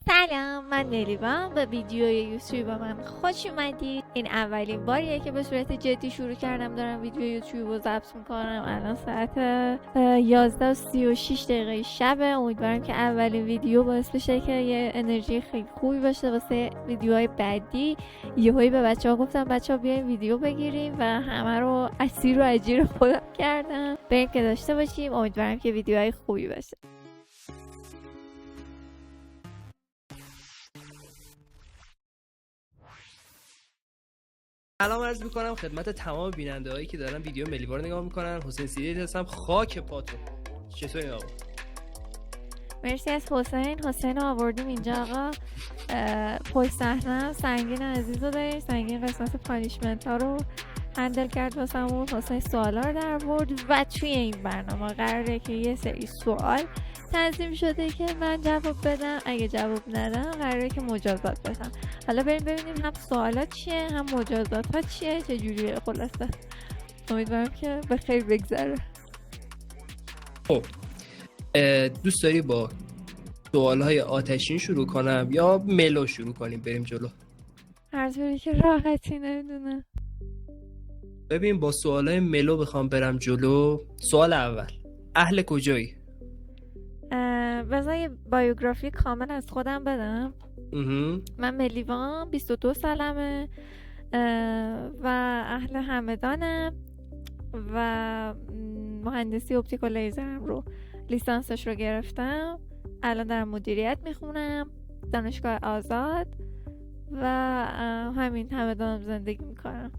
سلام، من نلیوام. به ویدیوی یوتیوب من خوش اومدید. این اولین باریه که به صورت جدی شروع کردم دارم ویدیو یوتیوب رو ضبط میکنم. الان ساعت 11:36 شبه. امیدوارم که اولین ویدیو باعث بشه که یه انرژی خیلی خوبی باشه واسه ویدیوهای بعدی. یهویی به بچه‌ها گفتم بچه‌ها بیاین ویدیو بگیریم و همه رو اسیر و اجیر خودم کردم. بریم که داشته باشیم. امیدوارم که ویدیوهای خوبی باشه. سلام عرض میکنم خدمت تمام بیننده هایی که دارن ویدیو ملیوار نگاه میکنن. حسین سیدی هستم. خاک پاتون. چطوری آقا؟ مرسی از حسین رو آوردیم اینجا آقا. پشت صحنه سنگین عزیز رو داریم. سنگین قسمت پانیشمنت ها رو هندل کرد واسمون. حسین سوالا رو در آورد و توی این برنامه قراره که یه سری سوال تنظیم شده که من جواب بدم. اگه جواب ندم قراره که مجازات بدم. حالا بریم ببینیم هم سوالات چیه هم مجازات ها چیه، چجوریه. خلاصه امیدوارم که به خیر بگذره. خب دوست داری با سوالهای آتشین شروع کنم یا ملو شروع کنیم بریم جلو؟ هر طوری که راحتی. نمیدونه. ببین با سوالهای ملو بخوام برم جلو. سوال اول، اهل کجایی؟ بذار یه بایوگرافی کامل از خودم بدم. من ملیوان، 22 سالمه و اهل همدانم و مهندسی اپتیک و لیزرم رو لیسانسش رو گرفتم. الان دارم مدیریت میخونم دانشگاه آزاد و همین همدانم زندگی میکنم.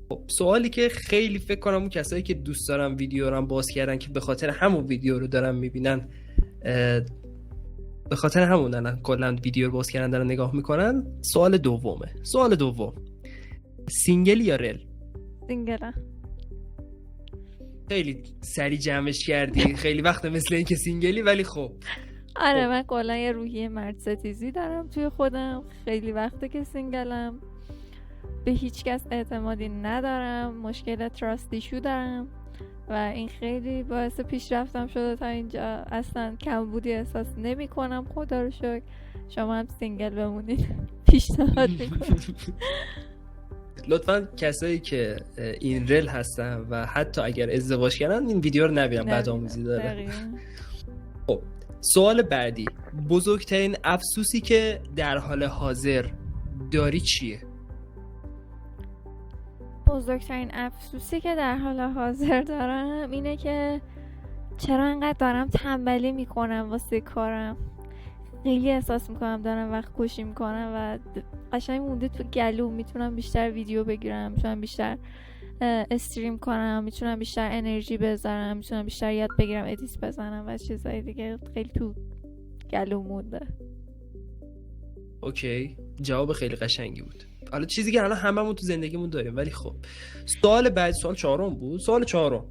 خب سوالی که خیلی فکر کنم اون کسایی که دوست دارن ویدیو رو باز کردن که به خاطر همون ویدیو رو دارن میبینن، به خاطر همون الان کلا ویدیو رو باز کردن دارن نگاه میکنن. سوال دومه. سوال دوم، سینگل یا رل؟ سینگلم. خیلی سری جمعش کردی. خیلی وقت مثل این که سینگلی، ولی خب آره من کلا یه روحیه مرد ستیزی دارم توی خودم. خیلی وقته که سینگلم. به هیچ کس اعتمادی ندارم. مشکل تراست ایشو دارم و این خیلی باعث پیشرفتم شده تا اینجا. اصلا کمبودی احساس نمی کنم. خدا رو شکر. شما هم سینگل بمونید پیشنهاد میکنم. لطفا کسایی که این رل هستن و حتی اگر ازدواج کردن این ویدیو رو نبینن، بد آموزی داره. خب سوال بعدی، بزرگترین افسوسی که در حال حاضر داری چیه؟ بزرگترین افسوسی که در حال حاضر دارم اینه که چرا انقدر دارم تنبلی میکنم واسه کارم. خیلی احساس میکنم دارم وقت کشی میکنم و قشنگ مونده تو گلو. میتونم بیشتر ویدیو بگیرم، میتونم بیشتر استریم کنم، میتونم بیشتر انرژی بذارم، میتونم بیشتر یاد بگیرم ادیت بزنم و چیزایی دیگه. خیلی تو گلو مونده. اوکی، جواب خیلی قشنگی بود. حالا چیزی که الان هممون تو زندگیمون داریم، ولی خب سوال بعد، سوال چهارم بود. سوال چهارم،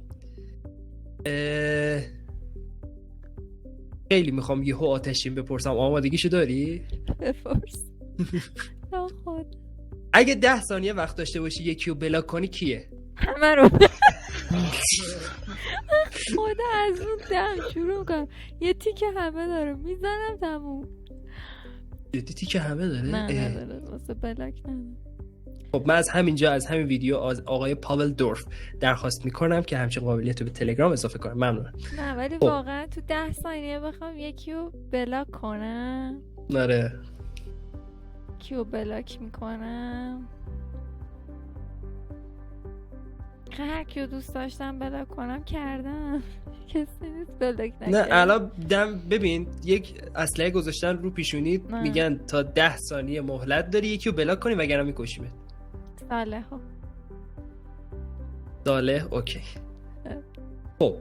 خیلی میخوام یهو آتشین بپرسم. آمادگیشو داری؟ بپرس. خود اگه 10 ثانیه وقت داشته باشی یکی رو بلاک کنی کیه؟ همه رو. خدا از اون دم شروع کنم. یه تیکه همه داره میزنم تموم. یه تیکه همه داره؟ نه نداره واسه بلاک نداره. خب من از همینجا، از همین ویدیو، از آقای پاول دورف درخواست میکنم که همچین قابلیت رو به تلگرام اضافه کنم. ممنونم. نه ولی واقعا تو 10 ثانیه بخوام یکی رو بلاک کنم. نره کیو بلاک میکنم؟ هر کیو دوست داشتم بلاک کنم کردم. کسی نیست بلاک نکرد. نه الان ببین یک اسلحه گذاشتن رو پیشونیت، میگن تا 10 ثانیه مهلت داری یکی رو بلاک کنی وگرنه میکشیمت. صالح اوکی. خب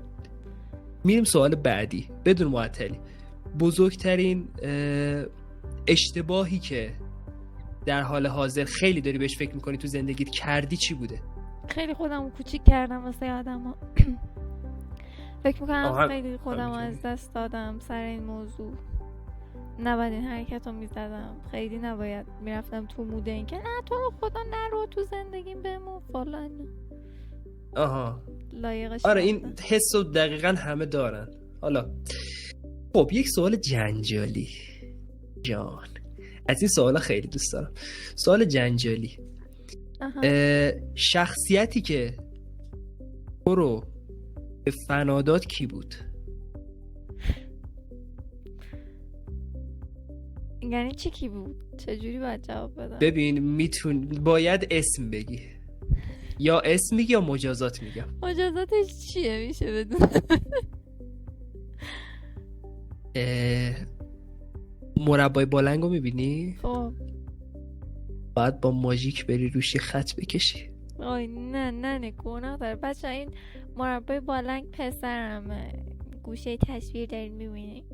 میریم سوال بعدی بدون معطلی. بزرگترین اشتباهی که در حال حاضر خیلی داری بهش فکر میکنی تو زندگیت کردی چی بوده؟ خیلی خودمو کوچیک کردم واسه آدما. فکر میکنم خیلی خودمو از دست دادم سر این موضوع. نباید این حرکت رو میزدم. خیلی نباید میرفتم تو موده این که نه تو رو خدا نرو تو زندگیم بمون فلان. لایقش. آره این حس رو دقیقا همه دارن. حالا خب یک سوال جنجالی. جان. از این سوالا خیلی دوست دارم. سوال جنجالی. شخصیتی که تو رو به فنا داد کی بود؟ یعنی چی کی بود؟ چجوری باید جواب بدم؟ ببین باید اسم بگی، یا اسم میگی یا مجازات میگم. مجازاتش چیه میشه بدون؟ مربای بالنگو میبینی؟ خب باید با ماژیک بری روشی خط بکشی. آی نه گناه داره بچه. این مربای بالنگ پسرمه، گوشه تصویر دارید میبینی.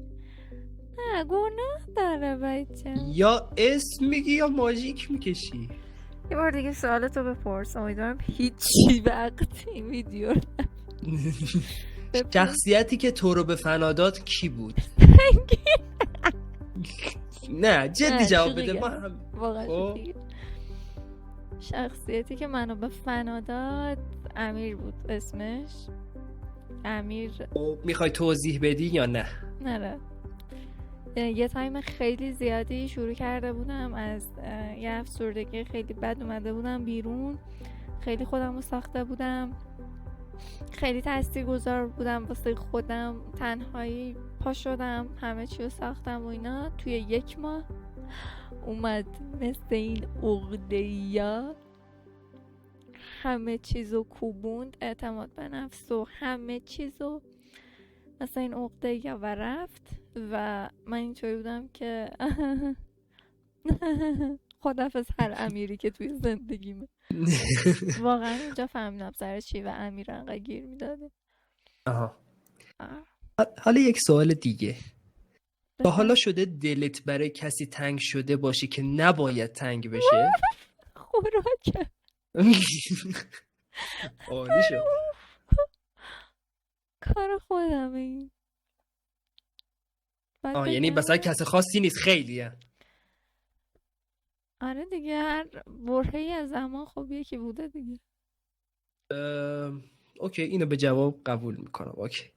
نه گناه داره بچه. یا اسم میگی یا ماژیک میکشی. یه بار دیگه سوالتو بپرس، امیدوارم هیچی وقت این ویدیو شخصیتی که تو رو به فنا داد کی بود؟ نه جدی جواب بده. ما هم واقعا شخصیتی که منو به فنا داد امیر بود اسمش. امیر. میخوای توضیح بدی یا نه؟ نه یه تایم خیلی زیادی شروع کرده بودم از یه افسردگی خیلی بد اومده بودم بیرون، خیلی خودم رو ساخته بودم، خیلی تاثیرگذار بودم واسه خودم، تنهایی پا شدم همه چی رو ساختم و اینا. توی 1 ماه اومد مثل این عقده‌یا همه چیزو کوبوند، اعتماد به نفس و همه چیزو مثل این عقده‌یا و رفت. و من اینطوری بودم که خداحافظ هر امیری که توی زندگیمه. واقعا اونجا فهمیدم سر چی و امیر انقدر گیر میداده. حالا یک سوال دیگه. تا حالا شده دلت برای کسی تنگ شده باشی که نباید تنگ بشه؟ خوراکه. عالی شد. کار خودمه این. یعنی مثلا کس خاصی نیست، خیلیه. آره دیگه، هر برهه‌ای از زمان خب یکی بوده دیگه. اوکی اینو به جواب قبول میکنم. اوکی.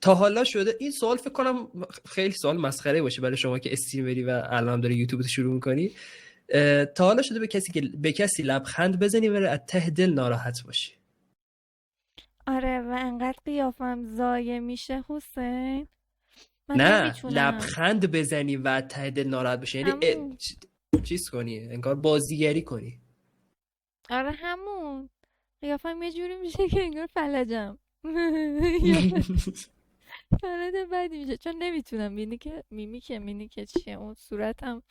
تا حالا شده این سوال فکر کنم خیلی سوال مسخره باشه برای شما که استریمری و الان داری یوتیوب شروع میکنی. تا حالا شده به کسی لبخند بزنی و از ته دل ناراحت باشی؟ آره و انقدر قیافم ضایع میشه حسین. نه لبخند بزنی و ته دل ناراحت باشی یعنی چیز کنی، انگار بازیگری کنی. آره همون قیافم یه جوری میشه که انگار فلجم. فلج بدی میشه چون نمیتونم مینی که چیه اون صورتم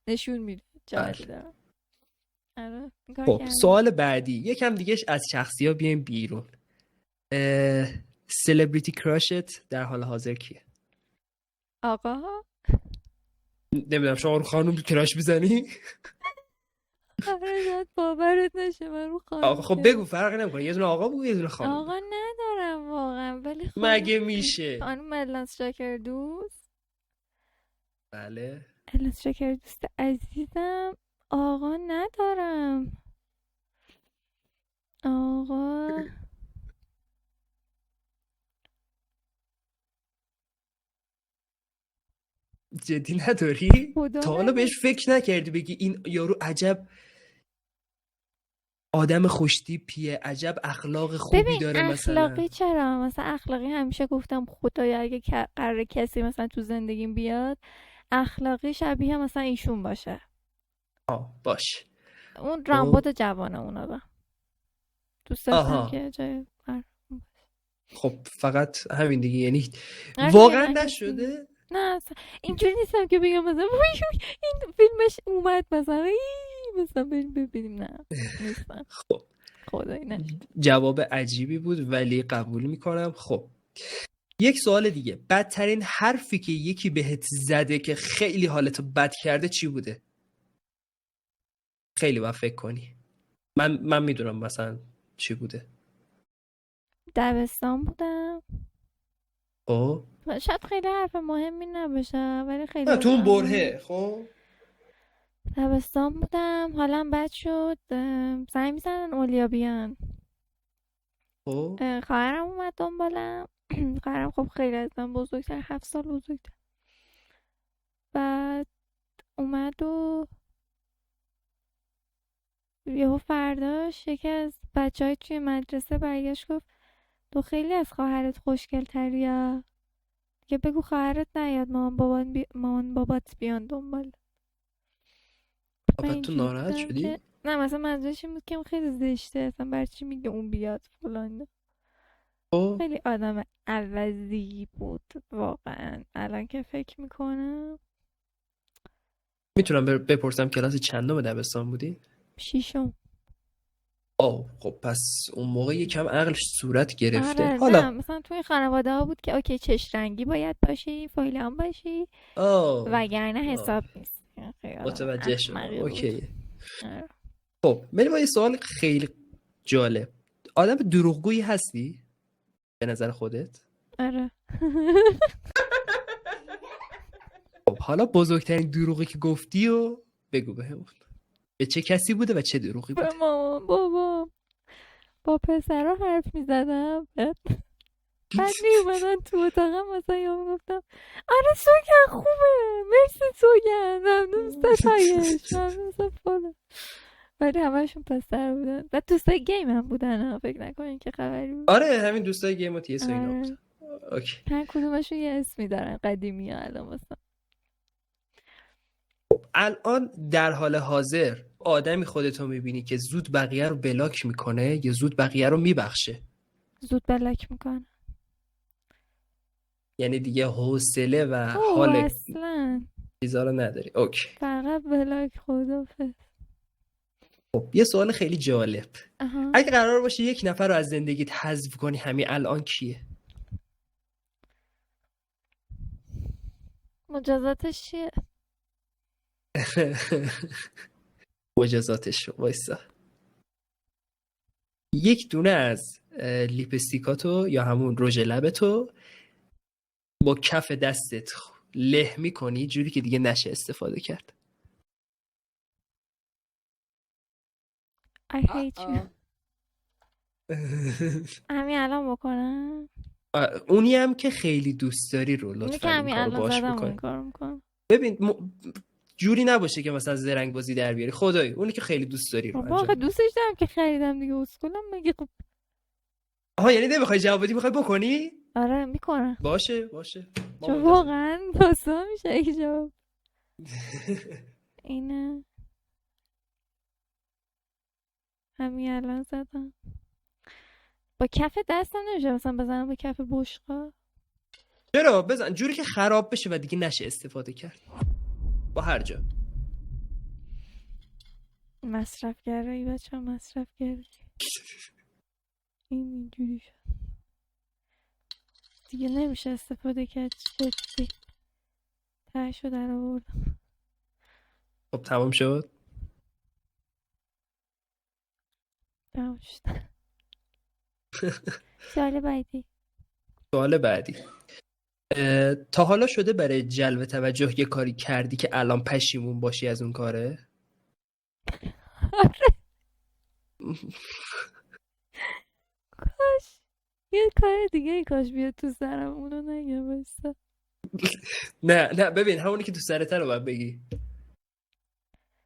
نشون میده جایی دارم. آره خب سوال بعدی یکم دیگه از شخصی ها بیایم بیرون. سلبریتی کراشت در حال حاضر کیه؟ آقا نمیدونم شما رو خانوم کراش میزنی؟ آره شاید باورت نشه من رو خانوم. آقا خب بگو فرقی نمیکنه، یه دونه آقا بگو یه دونه خانوم. آقا ندارم واقعا ولی مگه میشه؟ خانوم الناس شاکر دوست. بله الناس شاکر دوست عزیزم. آقا ندارم. آقا جدی نداری؟ تا حالا بهش بهش فکر نکردی بگی این یارو عجب آدم خوشتیپیه، عجب اخلاق خوبی داره؟ مثلا اخلاقی چرا؟ مثلا اخلاقی همیشه گفتم خدایا اگه قراره کسی مثلا تو زندگیم بیاد اخلاقی شبیه مثلا ایشون باشه. باش. اون رامبد جوانمون رو دوست داشتم که جای خب فقط همین دیگه، یعنی واقعا نشده؟ نه اینجوری نیستم که بگم مثلا این فیلمش اومد مثلا ببینیم. نه نیستم. خب خدایی نه. جواب عجیبی بود ولی قبول میکنم. خب یک سوال دیگه. بدترین حرفی که یکی بهت زده که خیلی حالتو بد کرده چی بوده؟ خیلی باید فکر کنی. من میدونم مثلا چی بوده. دبستان بودم. شاید خیلی حرف مهمی نباشه ولی خیلی تو اون برهه. خب دبستان بودم حالم بد شد، زنگ میزنن اولیا بیان. خواهرم اومد دنبالم. خواهرم خب خیلی از من بزرگتر، 7 سال بزرگتر. و اومد و یهو فرداش یکی از بچهای توی مدرسه برگشت گفت تو خیلی از خواهرت خوشگل تری یا که بگو خواهرت نیاد مامان بابات بیان دنبال. بعد تو ناراحت شدی؟ نه مثلا منظورش این بود که خیلی زشته، اصلا برای چی میگه اون بیاد فلان. خیلی آدم عوضی بود واقعا. الان که فکر میکنم میتونم بپرسم کلاس چندم دبستان بودی؟ 6م. خب پس اون موقع یکم عقلش صورت گرفته. آره حالا نه مثلا توی خانواده ها بود که اوکی چش رنگی باید باشی، فایلان باشی، وگرنه حساب نیست. متوجه شدم. اوکی. آره. خب با یه سوال خیلی جالب. آدم دروغگویی هستی به نظر خودت؟ آره. خب حالا بزرگترین دروغی که گفتی و بگو بهمون. به چه کسی بوده و چه دروغی بوده؟ به مامان بابا. با پسرها حرف میزدم بعد میومدن تو اتاقم مثلا یا میگفتم آره سوگن خوبه مرسی سوگن ممنون ستایش ممنون فلان، ولی همه‌شون پسر بودن و دوستای گیم هم بودن. فکر نکنین که خبری بود. آره همین دوستای گیم و تی اس اینا بود. اوکی. هر کدومشون یه اسمی دارن قدیمی ها. الان مثلا الان در حال حاضر آدمی خودتو میبینی که زود بقیه رو بلاک میکنه یا زود بقیه رو میبخشه؟ زود بلاک میکنه. یعنی دیگه حوصله و حال اصلا چیزا رو نداری. اوکی. فقط بلاک. خدافظ. خب یه سوال خیلی جالب. اگه قرار باشه یک نفر رو از زندگیت حذف کنی همین الان کیه؟ مجازاتش چیه؟ مجازاتش رو وایسا. یک دونه از لیپستیکاتو یا همون رژ لبتو با کف دستت له میکنی جوری که دیگه نشه استفاده کرد. I hate you. همین الان بکنم؟ اونی هم که خیلی دوست داری رو لطفا این کارو باش بکن. ببین جوری نباشه که مثلا زرنگ بازی در بیاری. خدایی اونی که خیلی دوست داری رو انجام. واقعا دوستش دارم که خریدم دیگه اسکولم مگه. خب یعنی نمیخوای جواب بدی، میخوای بکنی؟ آره میکنم. باشه چون واقعا پاسا میشه اگه جواب اینه. همین الان زدم. با کف دستم نمیشه مثلا بزنم با کف بشقا؟ چرا بزن جوری که خراب بشه و دیگه نشه استفاده کرد. با هر جا. مصرفگرایی بچه ها مصرفگرایی. اینجوری شد دیگه نمیشه استفاده کرد. جدی تهشو در آوردم. خب تمام شد. سوال بعدی. تا حالا شده برای جلب توجه یه کاری کردی که الان پشیمون باشی از اون کاره؟ آره. کاش یه کار دیگه کاش بیاد تو سرم، اونو نگم بسته. نه ببین همونی که تو سرت رو باید بگی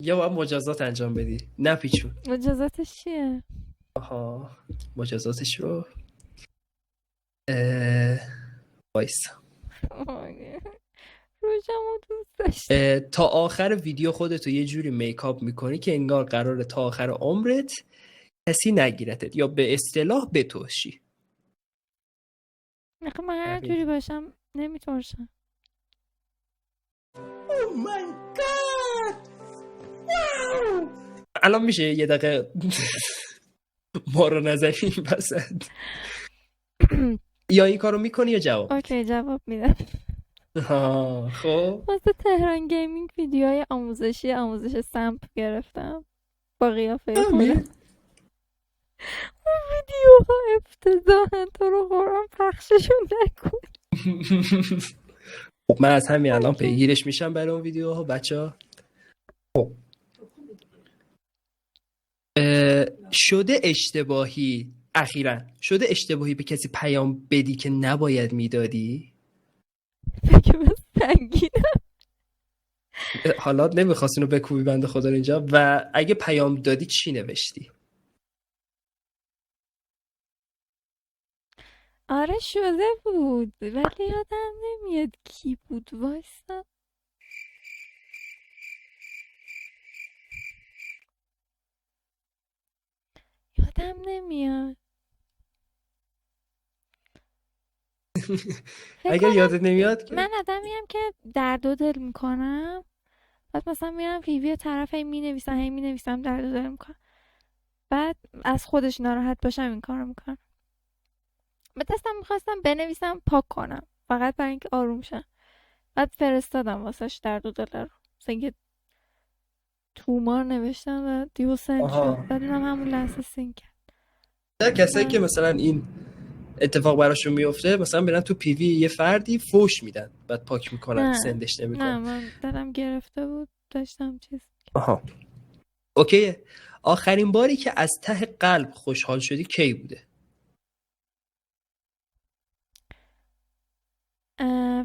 یا باید مجازات انجام بدی. نه پیچون. مجازاتش چیه؟ مجازاتش رو وایسا. روشمو دوست داشت. تا آخر ویدیو خودتو یه جوری میکاپ میکنی که انگار قراره تا آخر عمرت کسی نگیرتت یا به اصطلاح بتوشی. من هر جوری باشم نمیترشم. Oh my god! واو! الان میشه یه دقیقه ما رو نزنیم بسد یا این کارو میکنی یا جواب؟ اوکی جواب میدم. خب واسه تهران گیمینگ ویدیوهای آموزش سمپ گرفتم با قیافه خودم. اون ویدیوها افتضاحن، تو رو قرآن پخششون نکن. خب من از همین الان پیگیرش میشم برای اون ویدیوها بچه. خب شده اشتباهی به کسی پیام بدی که نباید میدادی؟ فکر من سنگینم. حالا نمیخواست اینو بکوبی بنده خدا اینجا. و اگه پیام دادی چی نوشتی؟ آره شده بود ولی یادم نمیاد کی بود. وایسا یادم نمیاد. اگر یادت نمیاد که من آدمیم که درد و دل میکنم، بعد مثلا میرم پیوی طرف هی مینویسم درد و دل میکنم، بعد از خودش ناراحت باشم این کارو میکنم. به دستم میخواستم بنویسم پاک کنم فقط برای اینکه آروم شم، بعد فرستادم واسش درد و دل رو، مثلا اینکه تومار نوشتم و دیو سنت شد، بعد اونم همون لحظه سین کرد. در کسایی که مثلا این اتفاق براشون میفته مثلا میرن تو پیوی یه فردی فوش میدن بعد پاک میکنن، سندش نمیکنن. نه من دلم گرفته بود داشتم چیز. اوکی. آخرین باری که از ته قلب خوشحال شدی کی بوده؟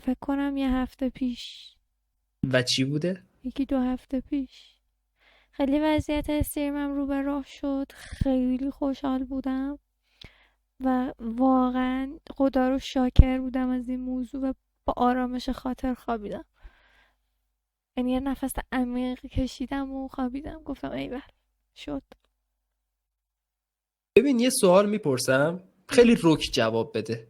فکر کنم یه هفته پیش. و چی بوده؟ 1-2 هفته پیش. خیلی وضعیت استریمم رو به راه شد، خیلی خوشحال بودم و واقعا خدا رو شاکر بودم از این موضوع و با آرامش خاطر خوابیدم. یعنی یه نفس عمیق کشیدم و خوابیدم، گفتم ایول شد. ببین یه سوال میپرسم خیلی رک جواب بده.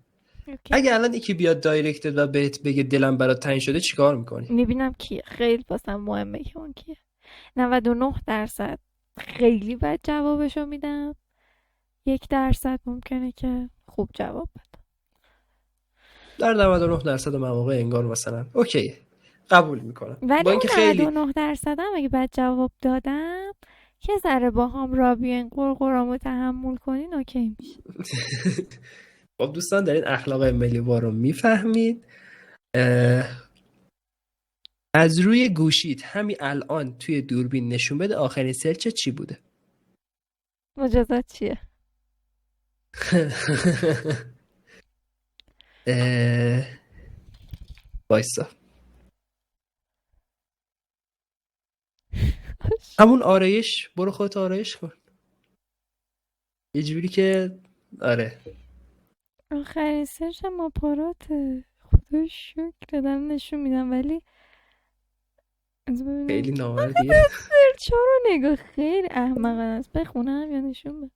اگه الان یکی بیاد دایرکتت و بهت بگه دلم برات تنگ شده چیکار میکنی؟ میبینم کیه، خیلی واسم مهمه که اون کیه. 99% خیلی بد جوابشو میدم، 1% ممکنه که خوب جواب بده. در 99% مواقع انگار مثلا اوکی قبول میکنم. ولی با اینکه خیلی 99% هم اگه بد جواب دادم که ذره با هم را بیاین قرقرامو تحمل کنین اوکی میشه. خب دوستان دارین اخلاق ملیوا رو میفهمید. از روی گوشیت همین الان توی دوربین نشون بده آخرین سرچ چی بوده؟ مجازات چیه؟ وایسا همون آرایش، برو خودت آرایش کن یه جوری که آره. آخرین سرچم آپاراته، خدا شکر دادم نشون میدم ولی خیلی نامردیه. سرچ ها رو نگاه، خیلی احمقانه است. بخونم یا نشون بده؟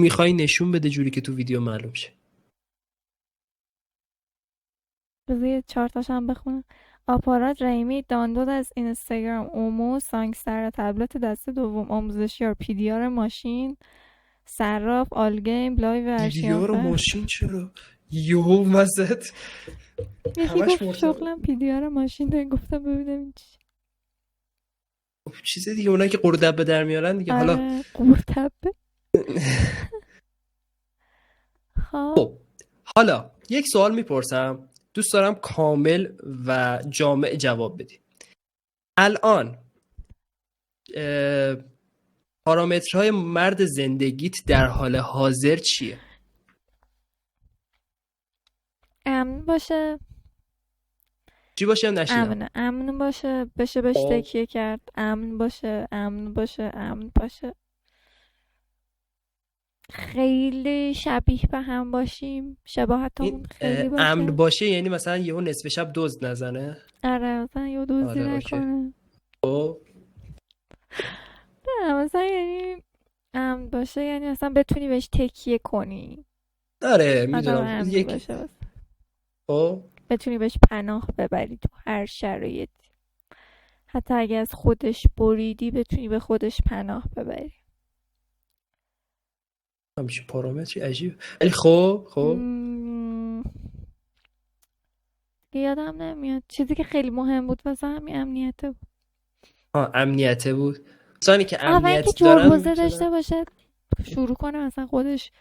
میخوای نشون بده جوری که تو ویدیو معلوم شه. بذار 4 تاشم بخونم. آپارات رحیمی دانلود از اینستاگرام، اومو، سانگستر، تبلت دست دوم، آموزشیار، PDR ماشین، صراف، آلگیم، لایو ارشیانفر. PDR ماشین چرا؟ یهو مزد یکی گفت شغلم PDR ماشین، گفتم ببینم این چی. چیز دیگه اونایی که قردبه در میارن دیگه. حالا قردبه. خب حالا یک سوال میپرسم دوست دارم کامل و جامع جواب بدی. الان پارامترهای مرد زندگیت در حال حاضر چیه؟ امن باشه. چی باشه؟ نشیدم. امن باشه، بشه بهش تکیه کرد. امن باشه. خیلی شبیه به هم باشیم، شباهتمون خیلی باشه. امن باشه یعنی مثلا یهو نصف شب دزد نزنه؟ آره مثلا یهو دزدی نکنه. نه مثلا یعنی امن باشه یعنی مثلا بتونی بهش تکیه کنی. آره میدونم. بتونی بهش پناه ببری تو هر شرایطی، حتی اگه از خودش بریدی بتونی به خودش پناه ببری. همچه پارامتری عجیب. ولی خب یادم نمیاد. چیزی که خیلی مهم بود واسه همین امنیته بود. امنیته بود. زانی که امنیت دارن جربوزه داشته باشه، شروع کنه مثلا خودش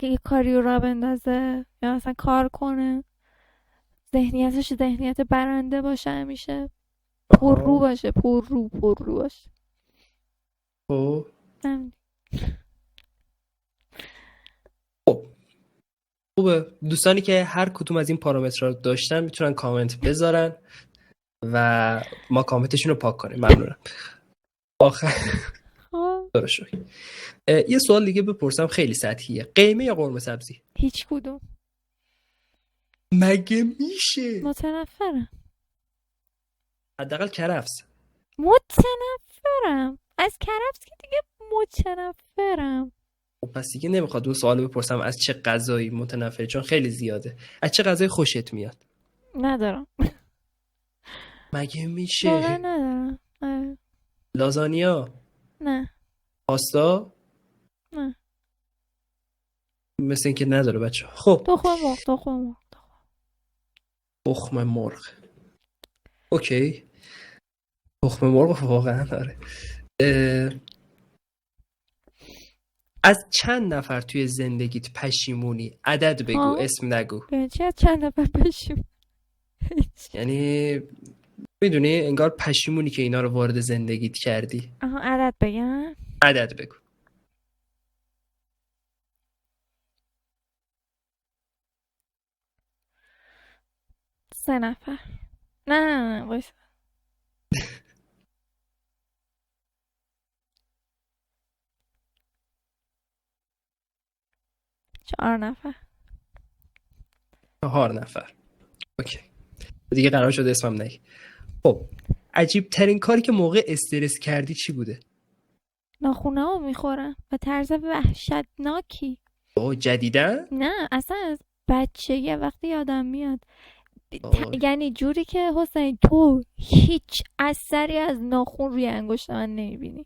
یه کاری رو راه بندازه یا مثلا کار کنه، ذهنیتش ذهنیت برنده باشه، همیشه پر رو باشه. خوبه. دوستانی که هر کدوم از این پارامترها رو داشتن میتونن کامنت بذارن و ما کامنتشون رو پاک کنیم. ممنونم. آخر درست شد. یه سوال دیگه بپرسم خیلی سطحیه. قیمه یا قرمه سبزی؟ هیچ کدوم. مگه میشه؟ متنفرم. حداقل کرفس. متنفرم از کرفس که دیگه متنفرم. خب پس دیگه نمیخواد دو سوال بپرسم از چه غذایی متنفری، چون خیلی زیاده. از چه غذایی خوشت میاد؟ ندارم. مگه میشه؟ واقعا ندارم. لازانیا؟ نه. پاستا؟ نه. مثل اینکه نداره بچه. خب تخم مرغ. اوکی. تخم مرغ واقعا داره. از چند نفر توی زندگیت پشیمونی؟ عدد بگو، اسم نگو. چه چند نفر پشیمون؟ یعنی میدونی انگار پشیمونی که اینا رو وارد زندگیت کردی. عدد بگم؟ عدد بگو. 3 نفر. نه وایسا. 4 نفر. 4 نفر. اوکی. دیگه قرار شده اسمم نگی. خب عجیب ترین کاری که موقع استرس کردی چی بوده؟ ناخونه‌مو میخورم و طرز وحشتناکی. جدیدن؟ نه اصلا از بچگی وقتی یادم میاد. یعنی جوری که حسین تو هیچ اثری از ناخون روی انگشت من نمیبینی.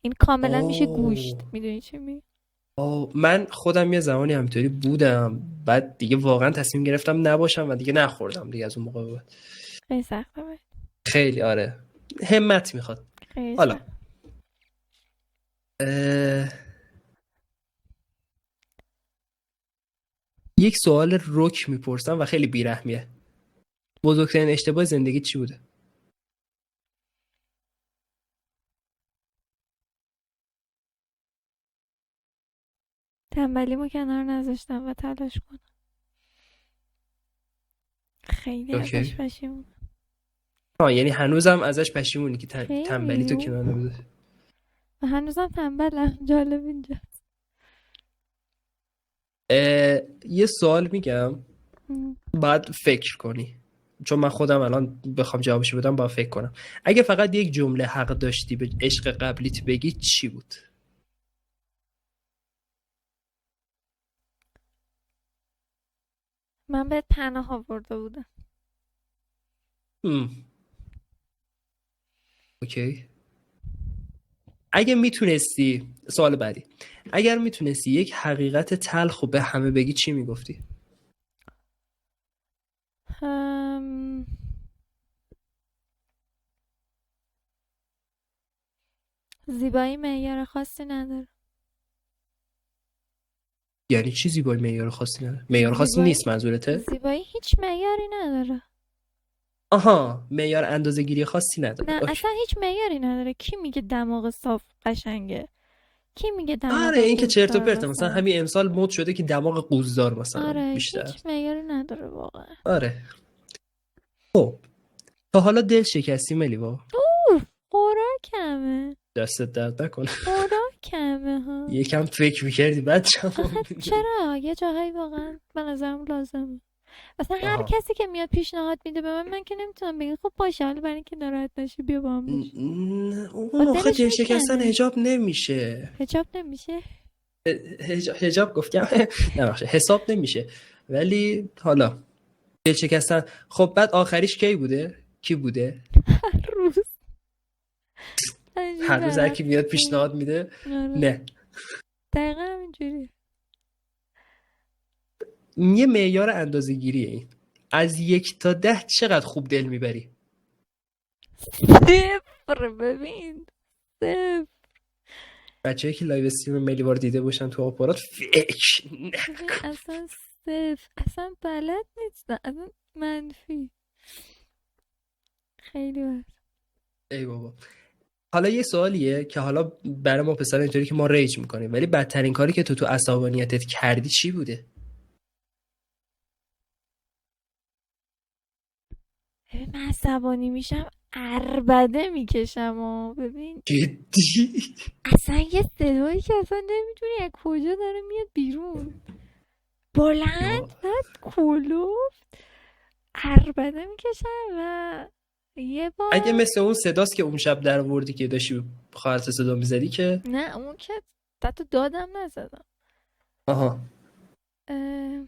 این کاملا میشه گوشت. میدونی چی میگم؟ من خودم یه زمانی همینطوری بودم، بعد دیگه واقعا تصمیم گرفتم نباشم و دیگه نخوردم دیگه از اون موقع بعد. خیلی سخته. خیلی آره، همت میخواد. حالا یک سوال رک میپرسم و خیلی بیرحمیه. بزرگترین اشتباه زندگی چی بوده؟ تنبلیمو کنار نذاشتم و تلاش کنم. خیلی ازش پشیمونم. یعنی هنوزم ازش پشیمونی که تنبلی تو کنار نذاشتی؟ و هنوزم تنبلم. جالب اینجاست. یه سوال میگم باید فکر کنی، چون من خودم الان بخوام جوابشو بدم باید فکر کنم. اگه فقط یک جمله حق داشتی به عشق قبلیت بگی چی بود؟ من بهت پناه آورده بودم. اوکی. اگه میتونستی، سوال بعدی، اگر میتونستی یک حقیقت تلخ به همه بگی چی میگفتی؟ زیبایی معیار خاصی نداره. یعنی چی زیبایی معیار خاصی نداره؟ معیار خاصی نیست منظورته؟ زیبایی هیچ معیاری نداره. آها، معیار اندازه‌گیری خاصی نداره. نه اصلا هیچ معیاری نداره. کی میگه دماغ صاف قشنگه؟ کی میگه دماغ؟ آره این که چرت و پرته. مثلا همین امسال مد شده که دماغ قوزدار مثلا. آره بیشتر هیچ معیاری نداره واقعا. آره. خب تا حالا دل شکستی ملیوا؟ خوراکمه. دستت درد نکنه. خوراکمه ها. یکم فکر میکردی بعد چرا یه جاهایی واقعا به نظرم لازمه. مثلا هر کسی که میاد پیشنهاد میده به من که نمیتونم بگم خب باشه حالا برای اینکه ناراحت نشی بیا با هم بشی. اون موقع دل شکستن حجاب نمیشه. حجاب نمیشه؟ حجاب گفتم نباشه، حساب نمیشه. ولی حالا دل شکستن. خب بعد آخریش کی بوده؟ کی بوده؟ هر روز هر کی میاد پیشنهاد میده. نه دقیقا همینجوری. یه معیار اندازه‌گیریه این. از 1 تا 10 چقدر خوب دل میبری؟ 0. ببین 0. بچه‌ای که لایو استریم ملیوار دیده باشن تو آپارات فکر نکن. اصلا 0. اصلا بلد نیستم. اصلا منفی. خیلی بد. ای بابا. حالا یه سوالیه که حالا برای ما پسر اینطوری که ما ریج میکنیم، ولی بدترین کاری که تو عصبانیتت کردی چی بوده؟ ببین من عصبانی میشم عربده میکشم و ببین جدی اصلا یه صدایی که اصلا نمیدونی از کجا داره میاد بیرون، بلند بعد کلوفت، عربده میکشم. و یه بار اگه مثل اون صداست که اون شب در آوردی که داشتی خواهرت صدا میزدی که نه اون که حتی دادم نزدم. آها اه،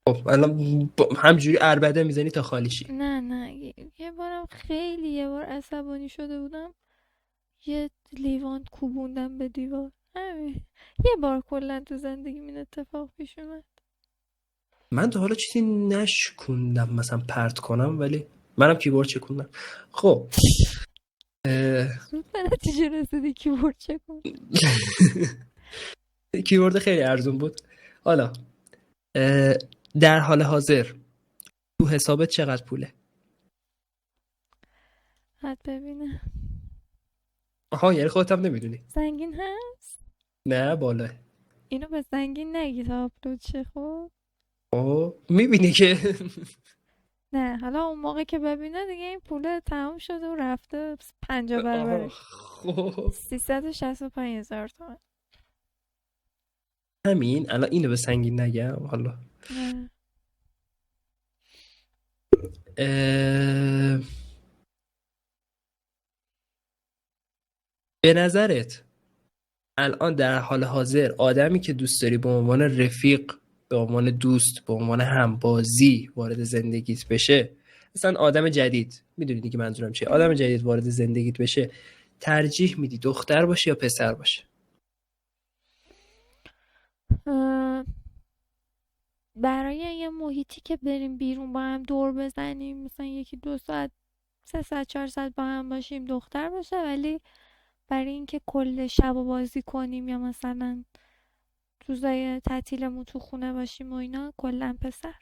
خب الان همجوری عربده میزنی تا خالی شی. نه یه بارم خیلی یه بار عصبانی شده بودم، یه لیوان کوبوندم به دیوار. همین یه بار کلا تو زندگی این اتفاق پیش اومد. من تا حالا چیزی نشکوندم مثلا پرت کنم، ولی منم کیبورد چکوندم. خب زود به نتیجه رسیدی کیبورد چکون. کیبورد خیلی ارزون بود. حالا در حال حاضر تو حسابت چقدر پوله؟ حد ببینه آها یعنی خودت هم نمیدونی؟ زنگین هست؟ نه بالا. اینو به زنگین نگی تا آپلود شه. خب میبینی که نه حالا اون موقع که ببینه دیگه این پول تمام شده و رفته 50 برابرش. خب 365,000 تومان. همین الان اینو به سنگین نگم. حالا نه به نظرت الان در حال حاضر آدمی که دوست داری به عنوان رفیق، به عنوان دوست، به عنوان همبازی وارد زندگیت بشه، مثلا آدم جدید، میدونی دیگه منظورم چیه، آدم جدید وارد زندگیت بشه، ترجیح میدی دختر باشه یا پسر باشه؟ برای یه محیطی که بریم بیرون با هم دور بزنیم، مثلا 1-2 ساعت 3 ساعت 4 ساعت با هم باشیم، دختر باشه. ولی برای اینکه کل شب و بازی کنیم یا مثلا روزای تعطیلمون تو خونه باشیم و اینا، کلا پسر.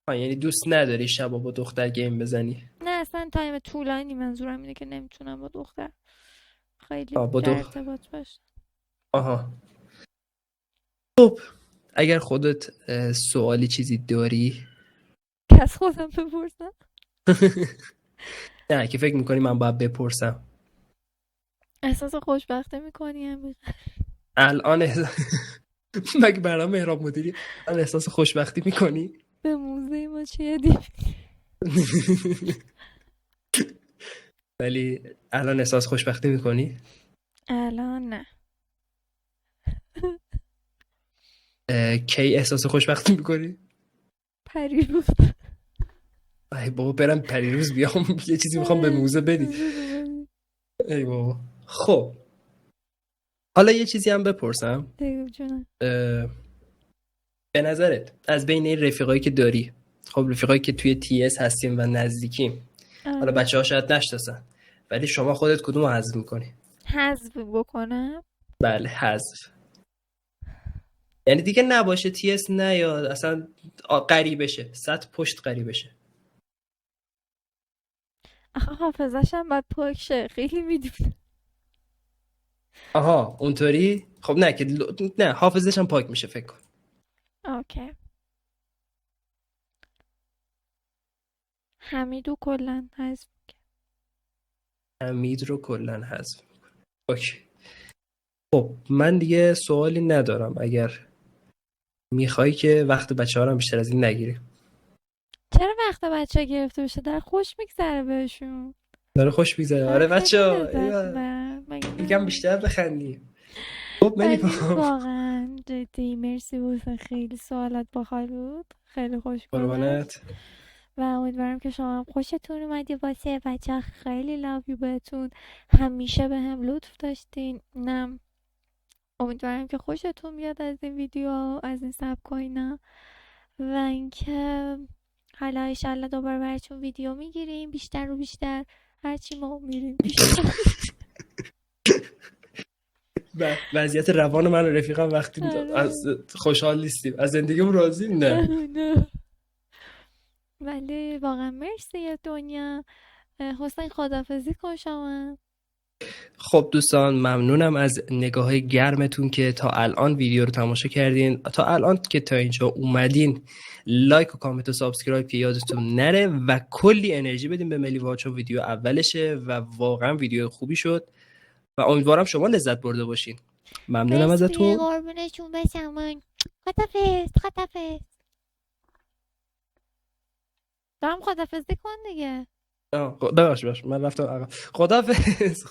یعنی دوست نداری شبا با دختر گیم بزنی؟ نه اصلا تایم طولانی، منظورم اینه که نمیتونم با دختر خیلی با در ارتباط باشم. آها خب اگر خودت سوالی چیزی داری که از خودم بپرسم؟ نه که فکر میکنی من باید بپرسم. احساس خوشبختی میکنی هم الان مگه برام مهراب مدیری الان احساس خوشبختی میکنی؟ به موزه ما چیه دیم؟ ولی الان احساس خوشبختی میکنی؟ الان نه. کی احساس خوشبختی میکنی؟ پریروز. ای بابا برم پریروز بیام یه چیزی میخوام به موزه بدی. ای بابا. خب حالا یه چیزی هم بپرسم. به نظرت از بین این رفیقایی که داری، خب رفیقایی که توی تی اس هستیم و نزدیکیم، حالا بچه ها شاید نشناسن، ولی شما خودت کدوم رو حذف میکنی؟ حذف بکنم؟ بله حذف. یعنی دیگه نباشه تی اس نیاد، اصلا قریب بشه، سطح پشت قریب بشه. آخه حافظشم باید پاک شه، خیلی میدونه. آها اونطوری؟ خب نه که نه حافظش هم پاک میشه فکر کن. اوکی. حمیدو کلن حذف. حمید رو کلن حذف. اوکی. خب من دیگه سوالی ندارم، اگر میخوای که وقت بچه ها رو بیشتر از این نگیری. چرا وقت بچه گرفته بشه؟ در خوش میگذره بهشون. داره خوش میگذره. آره بچه ها میگم بیشتر بخندیم. خب واقعا جدی مرسی حسین، خیلی سوالات باحال بود، خیلی خوش گذشت و امیدوارم که شما هم خوشتون اومد. واسه بچه خیلی لاوی بهتون، همیشه به هم لطف داشتین. نم امیدوارم که خوشتون بیاد از این ویدیو، از این سبک و اینا، و اینکه حالا انشالله دوباره براتون ویدیو میگیریم بیشتر و بیشتر، هرچی ما میریم بیشتر. وضعیت روان من و رفیقم وقتی از خوشحال نیستیم، از زندگیم راضیم نه. ولی واقعا مرسی دنیا. حسین خداحافظی کن شما. خب دوستان ممنونم از نگاه گرمتون که تا الان ویدیو رو تماشا کردین، تا الان که تا اینجا اومدین لایک و کامنت و سابسکرایب که یادتون نره و کلی انرژی بدین به ملی واچ، ویدیو اولشه و واقعا ویدیو خوبی شد و امیدوارم شما لذت برده باشین. ممنونم ازتون. قربونشون بشم. خدافظ. دارم خدافظی کن دیگه. ببخش من رفتم. خدافظ.